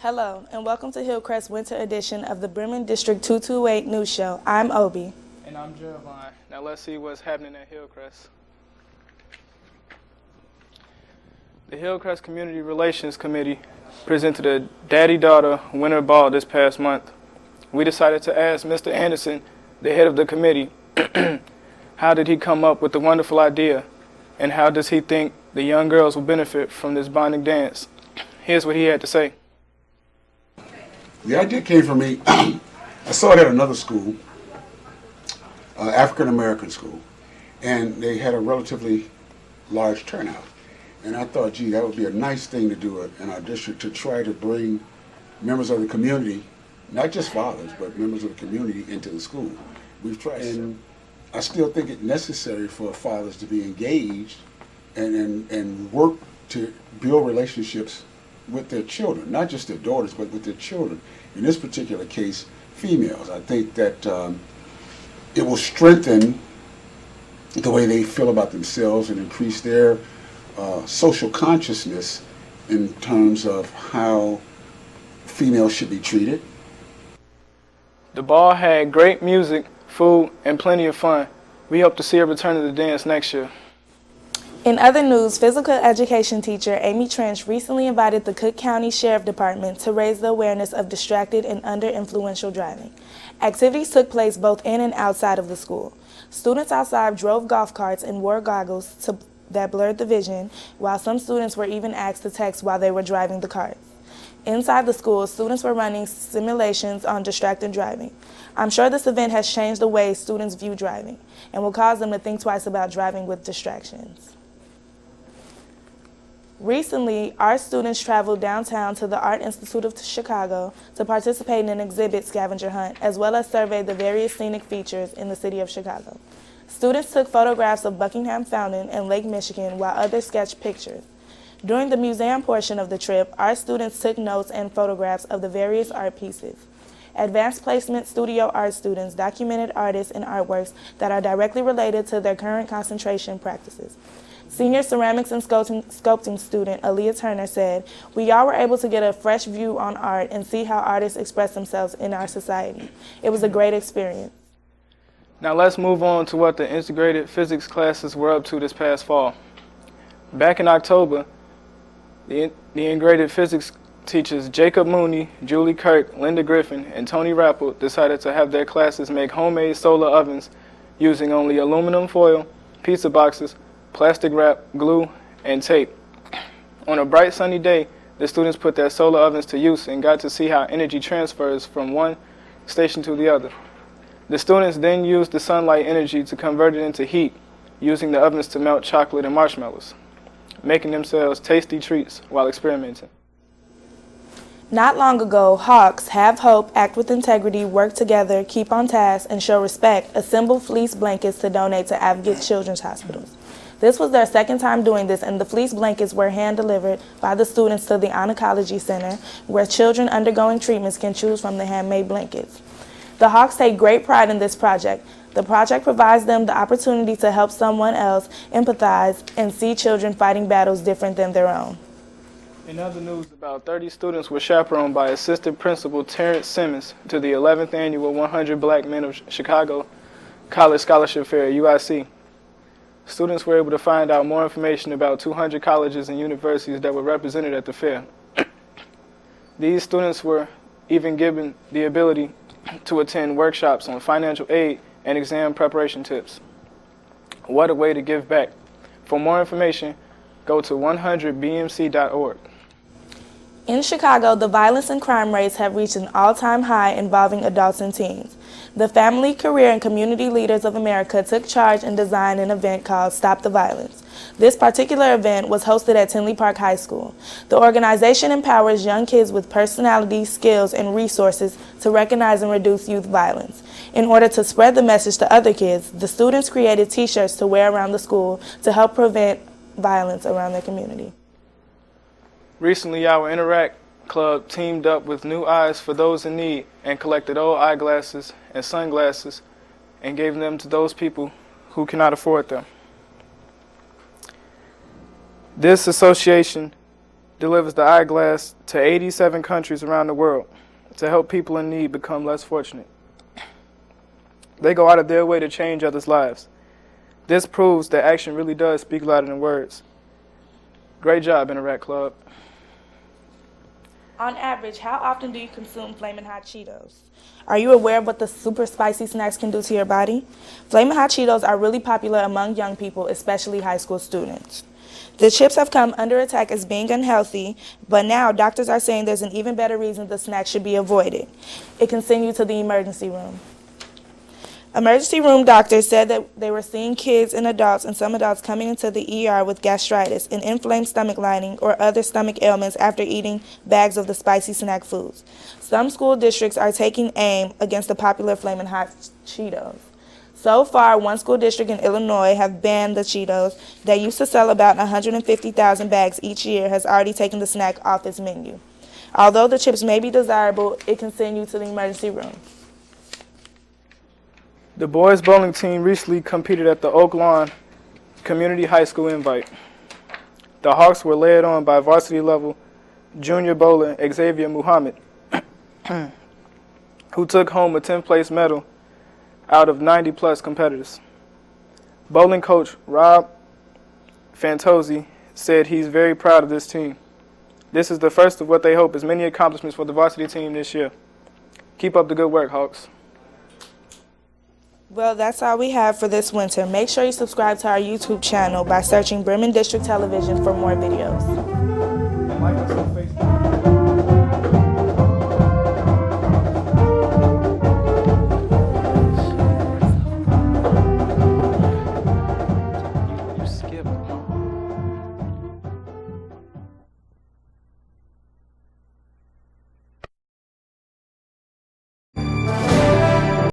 Hello, and welcome to Hillcrest Winter Edition of the Bremen District 228 News Show. I'm Obi. And I'm Jeremiah. Now let's see what's happening at Hillcrest. The Hillcrest Community Relations Committee presented a Daddy-Daughter Winter Ball this past month. We decided to ask Mr. Anderson, the head of the committee, how did he come up with the wonderful idea, and how does he think the young girls will benefit from this bonding dance? Here's what he had to say. The idea came from me. I saw it at another school, African American school, and they had a relatively large turnout. And I thought, gee, that would be a nice thing to do in our district, to try to bring members of the community, not just fathers, but members of the community into the school. We've tried, and I still think it's necessary for fathers to be engaged and work to build relationships with their children, not just their daughters, but with their children. In this particular case, females. I think that it will strengthen the way they feel about themselves and increase their social consciousness in terms of how females should be treated. The ball had great music, food, and plenty of fun. We hope to see a return to the dance next year. In other news, physical education teacher Amy Trench recently invited the Cook County Sheriff Department to raise the awareness of distracted and under-influential driving. Activities took place both in and outside of the school. Students outside drove golf carts and wore goggles that blurred the vision, while some students were even asked to text while they were driving the carts. Inside the school, students were running simulations on distracted driving. I'm sure this event has changed the way students view driving and will cause them to think twice about driving with distractions. Recently, art students traveled downtown to the Art Institute of Chicago to participate in an exhibit scavenger hunt, as well as survey the various scenic features in the city of Chicago. Students took photographs of Buckingham Fountain and Lake Michigan, while others sketched pictures. During the museum portion of the trip, art students took notes and photographs of the various art pieces. Advanced Placement Studio art students documented artists and artworks that are directly related to their current concentration practices. Senior ceramics and sculpting student Aaliyah Turner said, "We all were able to get a fresh view on art and see how artists express themselves in our society. It was a great experience." Now let's move on to what the integrated physics classes were up to this past fall. Back in October, the integrated physics teachers Jacob Mooney, Julie Kirk, Linda Griffin, and Tony Rappel decided to have their classes make homemade solar ovens using only aluminum foil, pizza boxes, plastic wrap, glue, and tape. On a bright sunny day, the students put their solar ovens to use and got to see how energy transfers from one station to the other. The students then used the sunlight energy to convert it into heat, using the ovens to melt chocolate and marshmallows, making themselves tasty treats while experimenting. Not long ago, Hawks, Have Hope, Act with Integrity, Work Together, Keep on Task, and Show Respect assembled fleece blankets to donate to Advocate Children's Hospitals. This was their second time doing this, and the fleece blankets were hand-delivered by the students to the Oncology Center, where children undergoing treatments can choose from the handmade blankets. The Hawks take great pride in this project. The project provides them the opportunity to help someone else empathize and see children fighting battles different than their own. In other news, about 30 students were chaperoned by Assistant Principal Terrence Simmons to the 11th Annual 100 Black Men of Chicago College Scholarship Fair at UIC. Students were able to find out more information about 200 colleges and universities that were represented at the fair. These students were even given the ability to attend workshops on financial aid and exam preparation tips. What a way to give back. For more information, go to 100bmc.org. In Chicago, the violence and crime rates have reached an all-time high involving adults and teens. The Family, Career, and Community Leaders of America took charge and designed an event called Stop the Violence. This particular event was hosted at Tinley Park High School. The organization empowers young kids with personality, skills, and resources to recognize and reduce youth violence. In order to spread the message to other kids, the students created T-shirts to wear around the school to help prevent violence around their community. Recently, our Interact Club teamed up with New Eyes for Those in Need and collected old eyeglasses and sunglasses and gave them to those people who cannot afford them. This association delivers the eyeglass to 87 countries around the world to help people in need become less fortunate. They go out of their way to change others' lives. This proves that action really does speak louder than words. Great job, Interact Club. On average, how often do you consume Flamin' Hot Cheetos? Are you aware of what the super spicy snacks can do to your body? Flamin' Hot Cheetos are really popular among young people, especially high school students. The chips have come under attack as being unhealthy, but now doctors are saying there's an even better reason the snack should be avoided. It can send you to the emergency room. Emergency room doctors said that they were seeing kids and some adults coming into the ER with gastritis, an inflamed stomach lining, or other stomach ailments after eating bags of the spicy snack foods. Some school districts are taking aim against the popular Flamin' Hot Cheetos. So far, one school district in Illinois have banned the Cheetos. They used to sell about 150,000 bags each year, has already taken the snack off its menu. Although the chips may be desirable, it can send you to the emergency room. The boys bowling team recently competed at the Oak Lawn Community High School Invite. The Hawks were led on by varsity level junior bowler Xavier Muhammad, who took home a 10th place medal out of 90 plus competitors. Bowling coach Rob Fantozzi said he's very proud of this team. This is the first of what they hope is many accomplishments for the varsity team this year. Keep up the good work, Hawks. Well, that's all we have for this winter. Make sure you subscribe to our YouTube channel by searching Bremen District Television for more videos. And like us on Facebook.